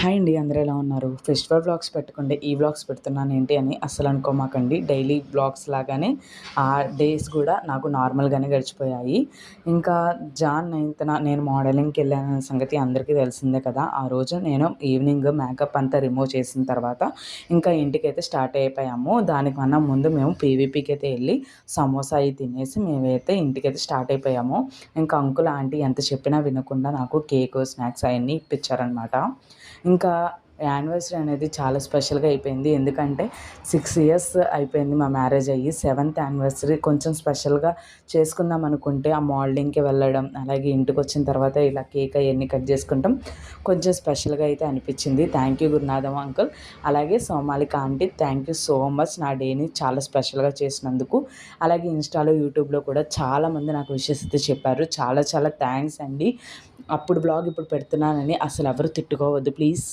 Hi అండి. అందరూ ఎలా ఉన్నారు? ఫెస్టివల్ వ్లాగ్స్ పెట్టకుండా ఈ వ్లాగ్స్ పెడుతున్నాను ఏంటి అని అస్సలు అనుకోమాకండి. డైలీ వ్లాగ్స్ లాగానే ఆ డేస్ కూడా నాకు నార్మల్‌గానే గడిచిపోయాయి. ఇంకా జాన్ 9థ్‌న నేను మోడలింగ్‌కి వెళ్ళానన్న సంగతి అందరికీ తెలిసిందే కదా! ఆ రోజు నేను ఈవినింగ్ మేకప్ అంతా రిమూవ్ చేసిన తర్వాత ఇంకా ఇంటికైతే స్టార్ట్ అయిపోయాము. దానికన్నా ముందు మేము పీవీపీకి అయితే వెళ్ళి సమోసా అయి తినేసి మేమైతే ఇంటికైతే స్టార్ట్ అయిపోయాము. ఇంకా అంకుల్, ఆంటీ ఎంత చెప్పినా వినకుండా నాకు కేకు, స్నాక్స్ అయన్నీ ఇప్పించారనమాట. ఇంకా యానివర్సరీ అనేది చాలా స్పెషల్‌గా అయిపోయింది. ఎందుకంటే 6 ఇయర్స్ అయిపోయింది మా మ్యారేజ్ అయ్యి. 7థ్ యానివర్సరీ కొంచెం స్పెషల్‌గా చేసుకుందాం అనుకుంటే ఆ మోడలింగ్‌కి వెళ్ళడం, అలాగే ఇంటికొచ్చిన తర్వాత ఇలా కేక్ అయన్నీ కట్ చేసుకుంటాం. కొంచెం స్పెషల్‌గా అయితే అనిపించింది. Thank you Gurunatham uncle. అలాగే Somalika aunty, thank you so much నా డేని చాలా స్పెషల్‌గా చేసినందుకు. అలాగే ఇన్‌స్టాలో, యూట్యూబ్‌లో కూడా చాలామంది నాకు విషెస్ అయితే చెప్పారు. చాలా చాలా థ్యాంక్స్ అండి. అప్పుడు వ్లాగ్ ఇప్పుడు పెడుతున్నానని అసలు ఎవరు తిట్టుకోవద్దు ప్లీజ్.